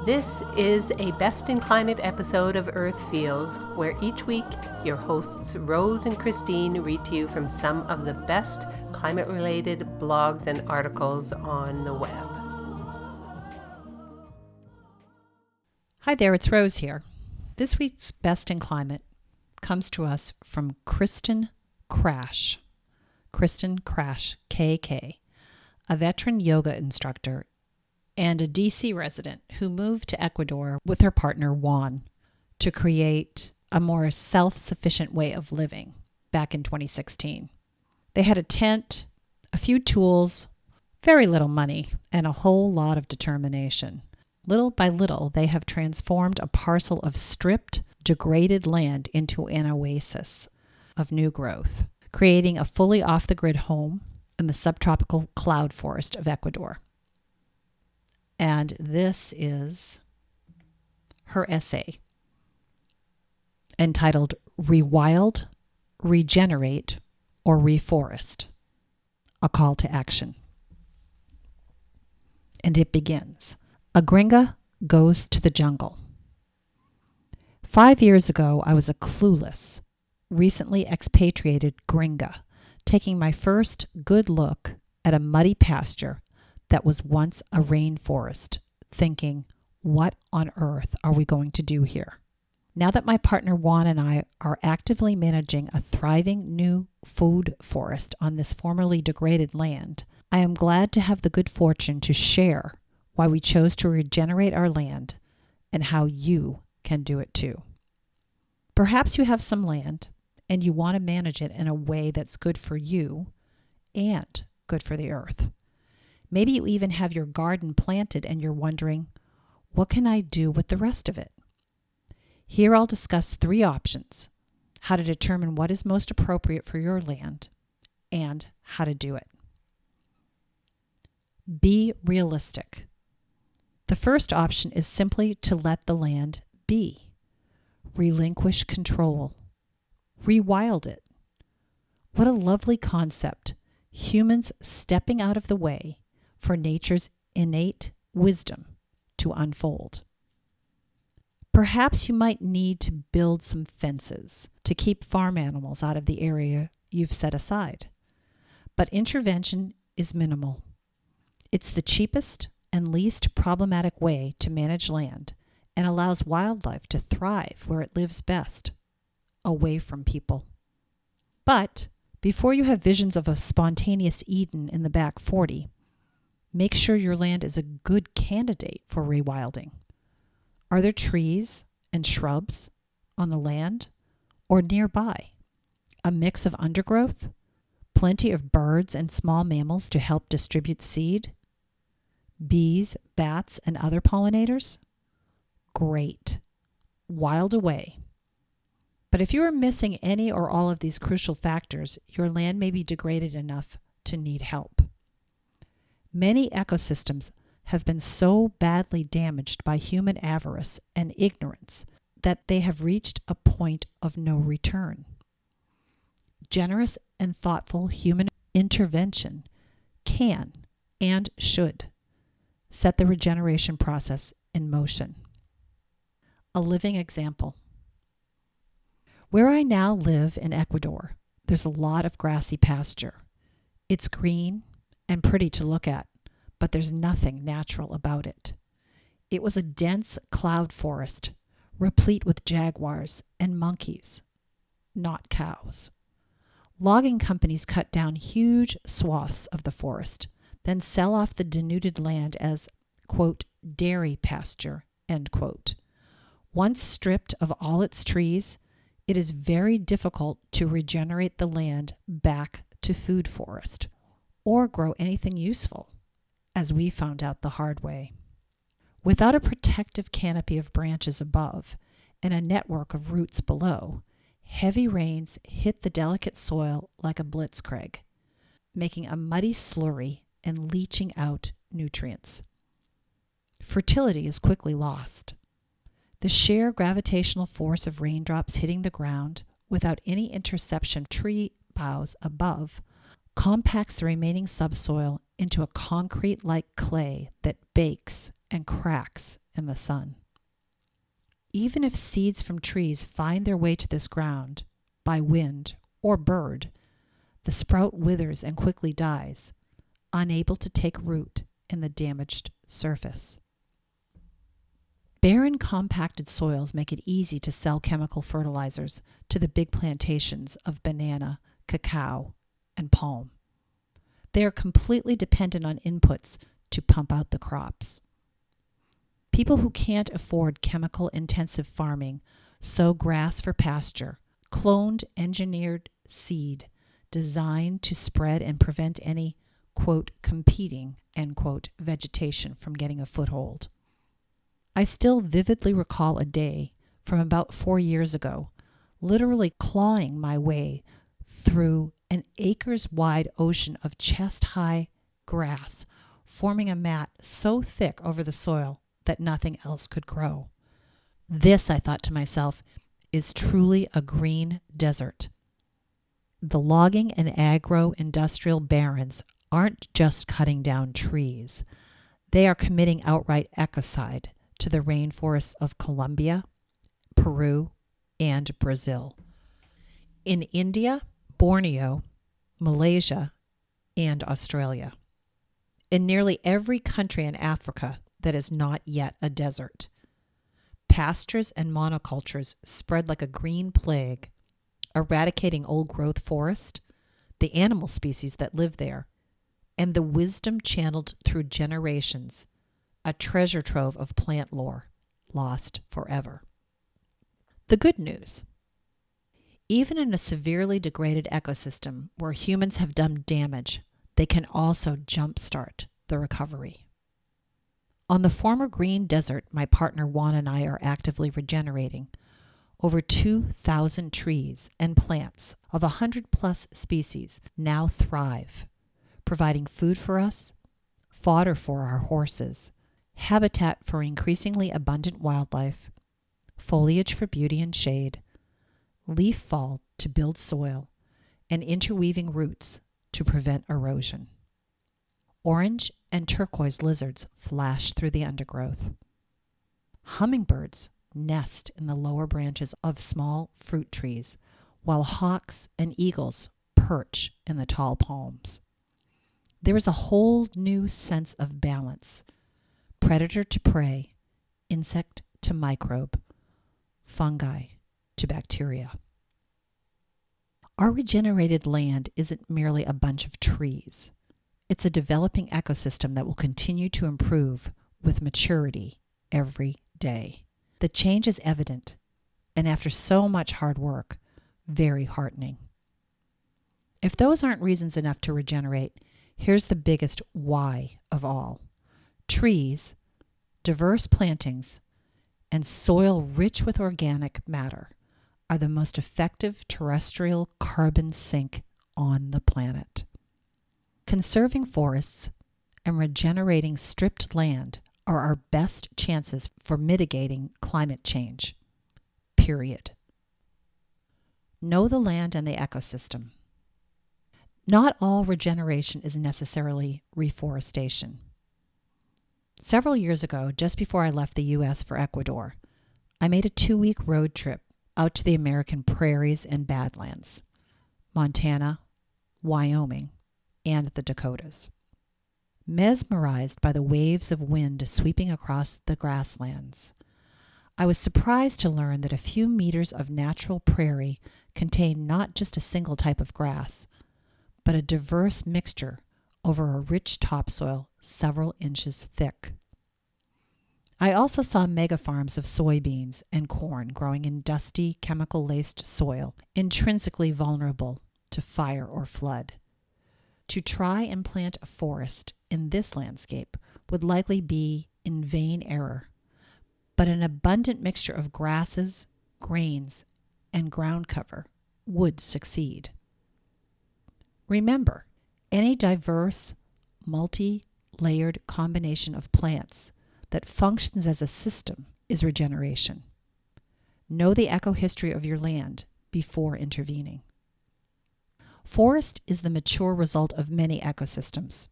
This is a Best in Climate episode of Earth Feels, where each week your hosts Rose and Christine read to you from some of the best climate-related blogs and articles on the web. Hi there, it's Rose here. This week's Best in Climate comes to us from Kristen Krash. Kristen Krash, KK, a veteran yoga instructor and a DC resident who moved to Ecuador with her partner Juan to create a more self-sufficient way of living back in 2016. They had a tent, a few tools, very little money, and a whole lot of determination. Little by little, they have transformed a parcel of stripped, degraded land into an oasis of new growth, creating a fully off-the-grid home in the subtropical cloud forest of Ecuador. And this is her essay entitled Rewild, Regenerate, or Reforest, a call to action. And it begins. A gringa goes to the jungle. 5 years ago, I was a clueless, recently expatriated gringa, taking my first good look at a muddy pasture that was once a rainforest, thinking, what on earth are we going to do here? Now that my partner Juan and I are actively managing a thriving new food forest on this formerly degraded land, I am glad to have the good fortune to share why we chose to regenerate our land and how you can do it too. Perhaps you have some land and you want to manage it in a way that's good for you and good for the earth. Maybe you even have your garden planted and you're wondering, what can I do with the rest of it? Here I'll discuss 3 options: how to determine what is most appropriate for your land and how to do it. Be realistic. The first option is simply to let the land be. Relinquish control. Rewild it. What a lovely concept. Humans stepping out of the way for nature's innate wisdom to unfold. Perhaps you might need to build some fences to keep farm animals out of the area you've set aside. But intervention is minimal. It's the cheapest and least problematic way to manage land and allows wildlife to thrive where it lives best, away from people. But before you have visions of a spontaneous Eden in the back 40, make sure your land is a good candidate for rewilding. Are there trees and shrubs on the land or nearby? A mix of undergrowth? Plenty of birds and small mammals to help distribute seed? Bees, bats, and other pollinators? Great. Wild away. But if you are missing any or all of these crucial factors, your land may be degraded enough to need help. Many ecosystems have been so badly damaged by human avarice and ignorance that they have reached a point of no return. Generous and thoughtful human intervention can and should set the regeneration process in motion. A living example. Where I now live in Ecuador, there's a lot of grassy pasture. It's green and pretty to look at, but there's nothing natural about it. It was a dense cloud forest, replete with jaguars and monkeys, not cows. Logging companies cut down huge swaths of the forest, then sell off the denuded land as, quote, dairy pasture, end quote. Once stripped of all its trees, it is very difficult to regenerate the land back to food forest or grow anything useful, as we found out the hard way. Without a protective canopy of branches above and a network of roots below, heavy rains hit the delicate soil like a blitzkrieg, making a muddy slurry and leaching out nutrients. Fertility is quickly lost. The sheer gravitational force of raindrops hitting the ground without any interception of tree boughs above compacts the remaining subsoil into a concrete-like clay that bakes and cracks and the sun. Even if seeds from trees find their way to this ground by wind or bird, the sprout withers and quickly dies, unable to take root in the damaged surface. Barren, compacted soils make it easy to sell chemical fertilizers to the big plantations of banana, cacao, and palm. They are completely dependent on inputs to pump out the crops. People who can't afford chemical-intensive farming sow grass for pasture, cloned, engineered seed designed to spread and prevent any, quote, competing, end quote, vegetation from getting a foothold. I still vividly recall a day from about 4 years ago, literally clawing my way through an acres-wide ocean of chest-high grass, forming a mat so thick over the soil that nothing else could grow. This, I thought to myself, is truly a green desert. The logging and agro-industrial barons aren't just cutting down trees. They are committing outright ecocide to the rainforests of Colombia, Peru, and Brazil. In India, Borneo, Malaysia, and Australia. In nearly every country in Africa that is not yet a desert. Pastures and monocultures spread like a green plague, eradicating old-growth forest, the animal species that live there, and the wisdom channeled through generations, a treasure trove of plant lore, lost forever. The good news. Even in a severely degraded ecosystem where humans have done damage, they can also jumpstart the recovery. On the former green desert my partner Juan and I are actively regenerating, over 2,000 trees and plants of 100+ species now thrive, providing food for us, fodder for our horses, habitat for increasingly abundant wildlife, foliage for beauty and shade, leaf fall to build soil, and interweaving roots to prevent erosion. Orange and turquoise lizards flash through the undergrowth. Hummingbirds nest in the lower branches of small fruit trees, while hawks and eagles perch in the tall palms. There is a whole new sense of balance, predator to prey, insect to microbe, fungi to bacteria. Our regenerated land isn't merely a bunch of trees. It's a developing ecosystem that will continue to improve with maturity every day. The change is evident, and after so much hard work, very heartening. If those aren't reasons enough to regenerate, here's the biggest why of all. Trees, diverse plantings, and soil rich with organic matter are the most effective terrestrial carbon sink on the planet. Conserving forests and regenerating stripped land are our best chances for mitigating climate change. Period. Know the land and the ecosystem. Not all regeneration is necessarily reforestation. Several years ago, just before I left the U.S. for Ecuador, I made a 2-week road trip out to the American prairies and badlands, Montana, Wyoming, and the Dakotas. Mesmerized by the waves of wind sweeping across the grasslands, I was surprised to learn that a few meters of natural prairie contained not just a single type of grass, but a diverse mixture over a rich topsoil several inches thick. I also saw mega farms of soybeans and corn growing in dusty, chemical-laced soil, intrinsically vulnerable to fire or flood. To try and plant a forest in this landscape would likely be in vain error, but an abundant mixture of grasses, grains, and ground cover would succeed. Remember, any diverse, multi-layered combination of plants that functions as a system is regeneration. Know the ecohistory of your land before intervening. Forest is the mature result of many ecosystems,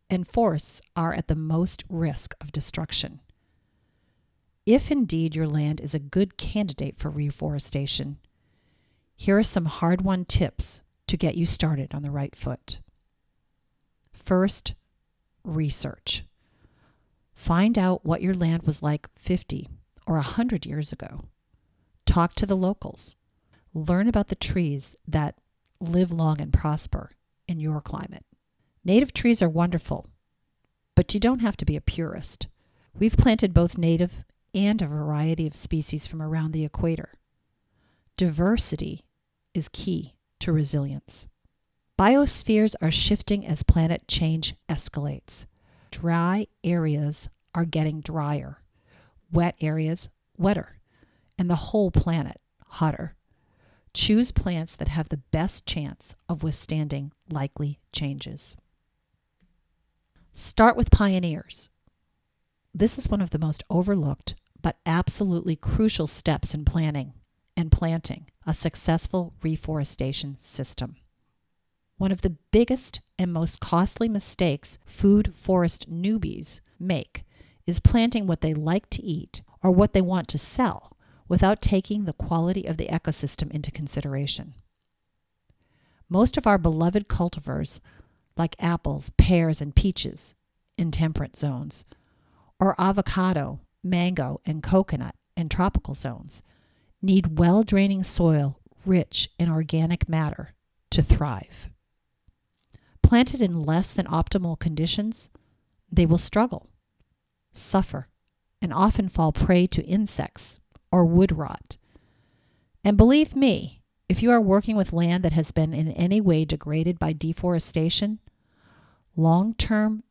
and forests are at the most risk of destruction. If indeed your land is a good candidate for reforestation, here are some hard-won tips to get you started on the right foot. First, research. Find out what your land was like 50 or 100 years ago. Talk to the locals. Learn about the trees that live long and prosper in your climate. Native trees are wonderful, but you don't have to be a purist. We've planted both native and a variety of species from around the equator. Diversity is key to resilience. Biospheres are shifting as planet change escalates. Dry areas are getting drier, wet areas wetter, and the whole planet hotter. Choose plants that have the best chance of withstanding likely changes. Start with pioneers. This is one of the most overlooked but absolutely crucial steps in planning and planting a successful reforestation system. One of the biggest and most costly mistakes food forest newbies make is planting what they like to eat or what they want to sell without taking the quality of the ecosystem into consideration. Most of our beloved cultivars, like apples, pears, and peaches in temperate zones, or avocado, mango, and coconut in tropical zones, need well-draining soil rich in organic matter to thrive. Planted in less than optimal conditions, they will struggle, suffer, and often fall prey to insects or wood rot. And believe me, if you are working with land that has been in any way degraded by deforestation, long-term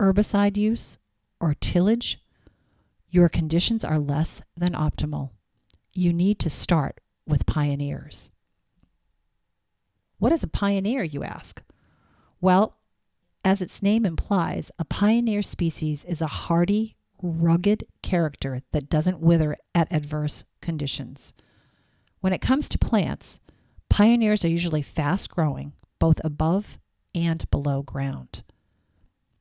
herbicide use, or tillage, your conditions are less than optimal. You need to start with pioneers. What is a pioneer, you ask? Well, as its name implies, a pioneer species is a hardy, rugged character that doesn't wither at adverse conditions. When it comes to plants, pioneers are usually fast-growing, both above and below ground.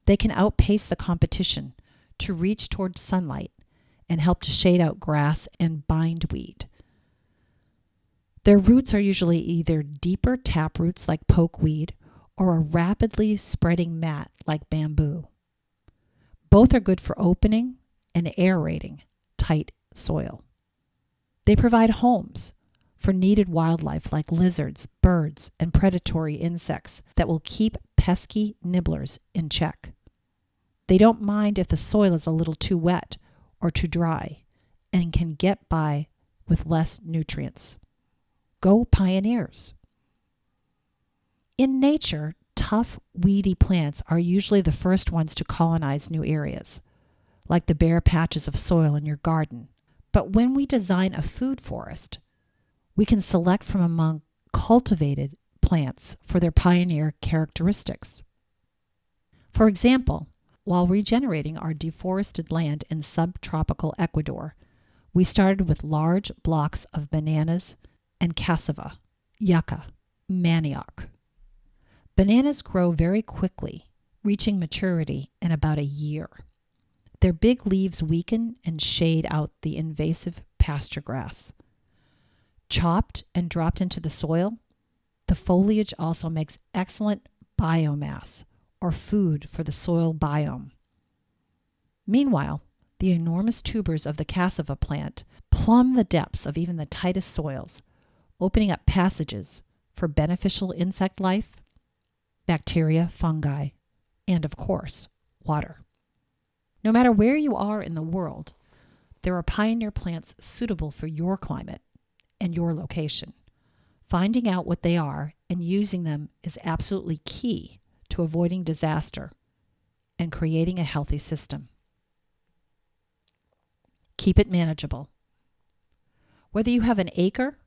They can outpace the competition to reach towards sunlight and help to shade out grass and bindweed. Their roots are usually either deeper tap roots like pokeweed or a rapidly spreading mat like bamboo. Both are good for opening and aerating tight soil. They provide homes for needed wildlife like lizards, birds, and predatory insects that will keep pesky nibblers in check. They don't mind if the soil is a little too wet or too dry and can get by with less nutrients. Go pioneers. In nature, tough, weedy plants are usually the first ones to colonize new areas, like the bare patches of soil in your garden. But when we design a food forest, we can select from among cultivated plants for their pioneer characteristics. For example, while regenerating our deforested land in subtropical Ecuador, we started with large blocks of bananas and cassava, yucca, manioc. Bananas grow very quickly, reaching maturity in about a year. Their big leaves weaken and shade out the invasive pasture grass. Chopped and dropped into the soil, the foliage also makes excellent biomass, or food for the soil biome. Meanwhile, the enormous tubers of the cassava plant plumb the depths of even the tightest soils, opening up passages for beneficial insect life, bacteria, fungi, and of course, water. No matter where you are in the world, there are pioneer plants suitable for your climate and your location. Finding out what they are and using them is absolutely key to avoiding disaster and creating a healthy system. Keep it manageable. Whether you have an acre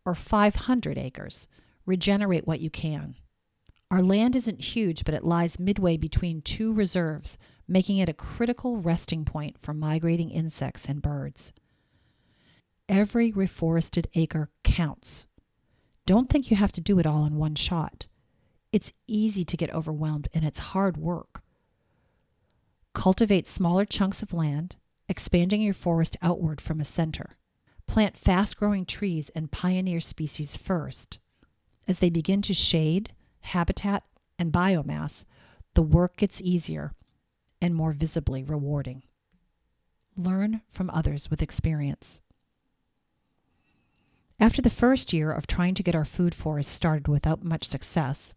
or 500 acres, regenerate what you can. Our land isn't huge, but it lies midway between two reserves, making it a critical resting point for migrating insects and birds. Every reforested acre counts. Don't think you have to do it all in one shot. It's easy to get overwhelmed, and it's hard work. Cultivate smaller chunks of land, expanding your forest outward from a center. Plant fast-growing trees and pioneer species first. As they begin to shade, habitat, and biomass, the work gets easier and more visibly rewarding. Learn from others with experience. After the first year of trying to get our food forest started without much success,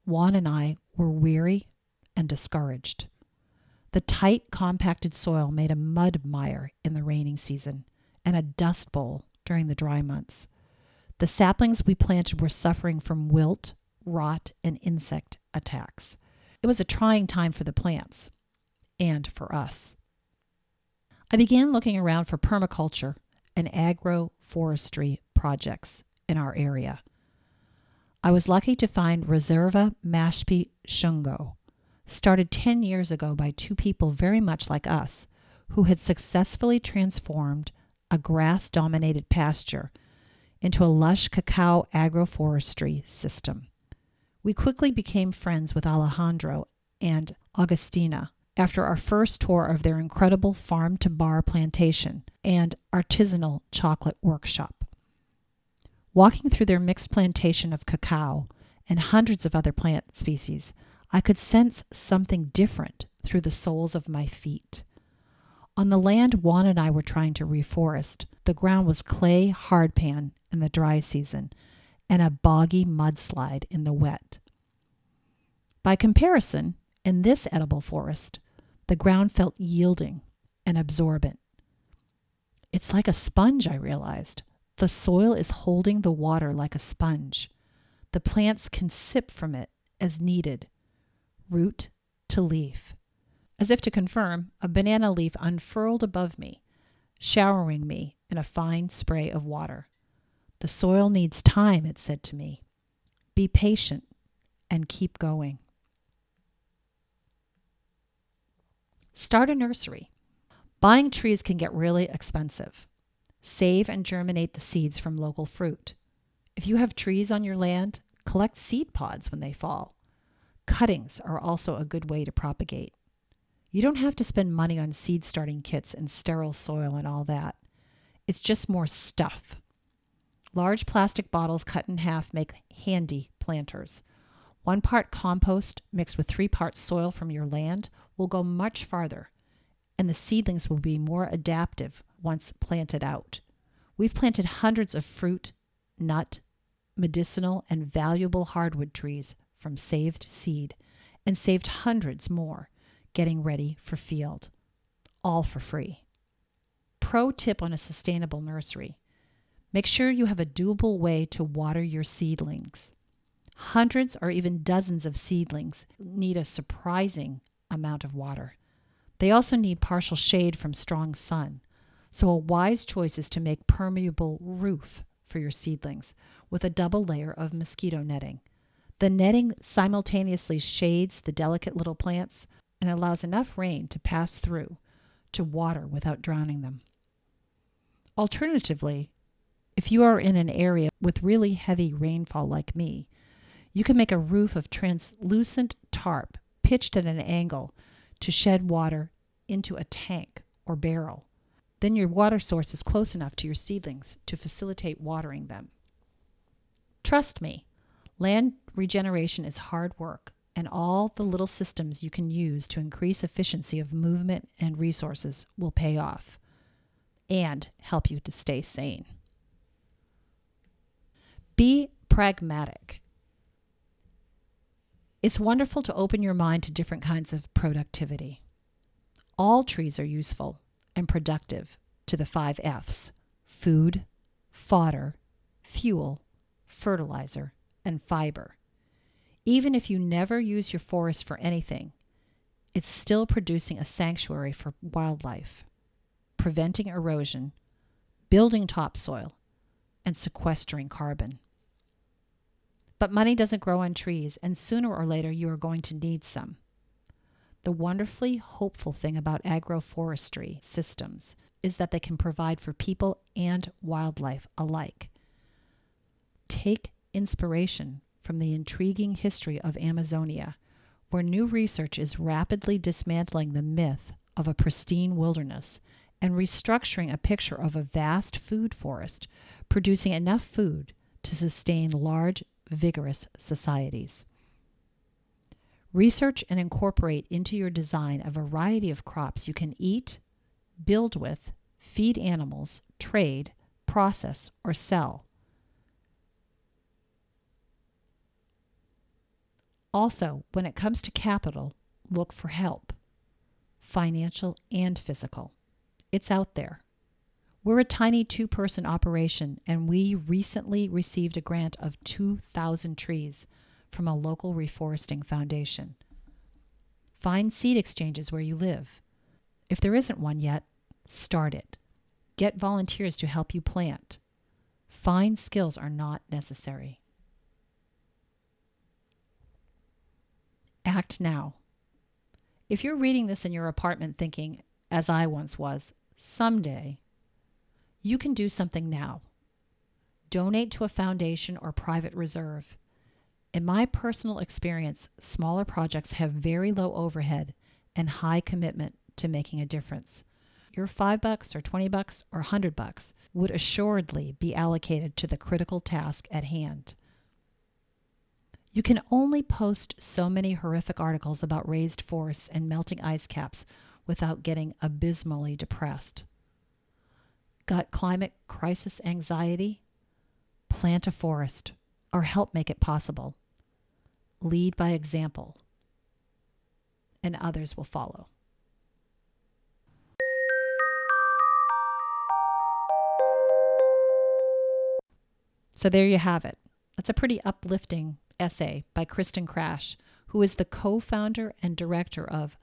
Juan and I were weary and discouraged. The tight, compacted soil made a mud mire in the raining season and a dust bowl during the dry months. The saplings we planted were suffering from wilt, rot, and insect attacks. It was a trying time for the plants and for us. I began looking around for permaculture and agroforestry projects in our area. I was lucky to find Reserva Mashpi Shungo, started 10 years ago by two people very much like us who had successfully transformed a grass-dominated pasture into a lush cacao agroforestry system. We quickly became friends with Alejandro and Augustina after our first tour of their incredible farm-to-bar plantation and artisanal chocolate workshop. Walking through their mixed plantation of cacao and hundreds of other plant species, I could sense something different through the soles of my feet. On the land Juan and I were trying to reforest, the ground was clay hardpan in the dry season and a boggy mudslide in the wet. By comparison, in this edible forest, the ground felt yielding and absorbent. It's like a sponge, I realized. The soil is holding the water like a sponge. The plants can sip from it as needed, root to leaf. As if to confirm, a banana leaf unfurled above me, showering me in a fine spray of water. The soil needs time, it said to me. Be patient and keep going. Start a nursery. Buying trees can get really expensive. Save and germinate the seeds from local fruit. If you have trees on your land, collect seed pods when they fall. Cuttings are also a good way to propagate. You don't have to spend money on seed starting kits and sterile soil and all that. It's just more stuff. Large plastic bottles cut in half make handy planters. 1 part compost mixed with 3 parts soil from your land will go much farther, and the seedlings will be more adaptive once planted out. We've planted hundreds of fruit, nut, medicinal, and valuable hardwood trees from saved seed, and saved hundreds more getting ready for field, all for free. Pro tip on a sustainable nursery: make sure you have a doable way to water your seedlings. Hundreds or even dozens of seedlings need a surprising amount of water. They also need partial shade from strong sun, so a wise choice is to make permeable roof for your seedlings with a double layer of mosquito netting. The netting simultaneously shades the delicate little plants and allows enough rain to pass through to water without drowning them. Alternatively, if you are in an area with really heavy rainfall like me, you can make a roof of translucent tarp pitched at an angle to shed water into a tank or barrel. Then your water source is close enough to your seedlings to facilitate watering them. Trust me, land regeneration is hard work, and all the little systems you can use to increase efficiency of movement and resources will pay off and help you to stay sane. Be pragmatic. It's wonderful to open your mind to different kinds of productivity. All trees are useful and productive to the 5 F's: food, fodder, fuel, fertilizer, and fiber. Even if you never use your forest for anything, it's still producing a sanctuary for wildlife, preventing erosion, building topsoil, and sequestering carbon. But money doesn't grow on trees, and sooner or later you are going to need some. The wonderfully hopeful thing about agroforestry systems is that they can provide for people and wildlife alike. Take inspiration from the intriguing history of Amazonia, where new research is rapidly dismantling the myth of a pristine wilderness and restructuring a picture of a vast food forest, producing enough food to sustain large, vigorous societies. Research and incorporate into your design a variety of crops you can eat, build with, feed animals, trade, process, or sell. Also, when it comes to capital, look for help, financial and physical. It's out there. We're a tiny 2-person operation, and we recently received a grant of 2,000 trees from a local reforesting foundation. Find seed exchanges where you live. If there isn't one yet, start it. Get volunteers to help you plant. Fine skills are not necessary. Act now. If you're reading this in your apartment thinking, as I once was, someday, you can do something now. Donate to a foundation or private reserve. In my personal experience, smaller projects have very low overhead and high commitment to making a difference. Your $5 or $20 or $100 would assuredly be allocated to the critical task at hand. You can only post so many horrific articles about raised forests and melting ice caps without getting abysmally depressed. Got climate crisis anxiety? Plant a forest or help make it possible. Lead by example, and others will follow. So there you have it. That's a pretty uplifting essay by Kristen Krash, who is the co-founder and director of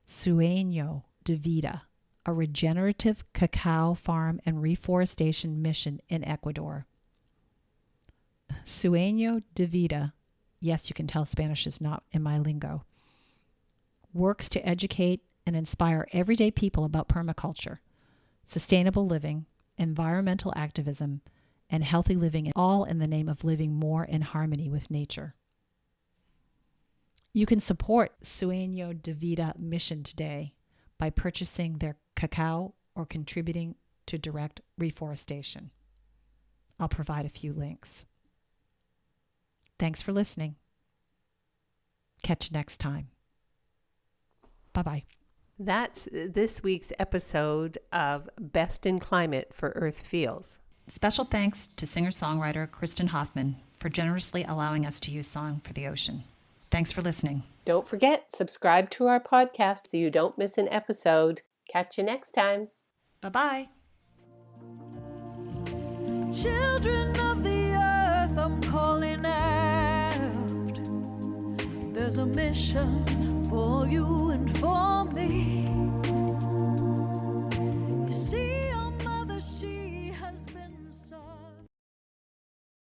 Sueño de Vida, a regenerative cacao farm and reforestation mission in Ecuador. Sueño de Vida, yes, you can tell Spanish is not in my lingo, works to educate and inspire everyday people about permaculture, sustainable living, environmental activism, and healthy living, all in the name of living more in harmony with nature. You can support Sueño de Vida mission today by purchasing their cacao or contributing to direct reforestation. I'll provide a few links. Thanks for listening. Catch you next time. Bye-bye. That's this week's episode of Best in Climate for Earth Feels. Special thanks to singer-songwriter Kristen Hoffman for generously allowing us to use Song for the Ocean. Thanks for listening. Don't forget, subscribe to our podcast so you don't miss an episode. Catch you next time. Bye-bye. Children of the earth, I'm calling out. There's a mission for you and for me.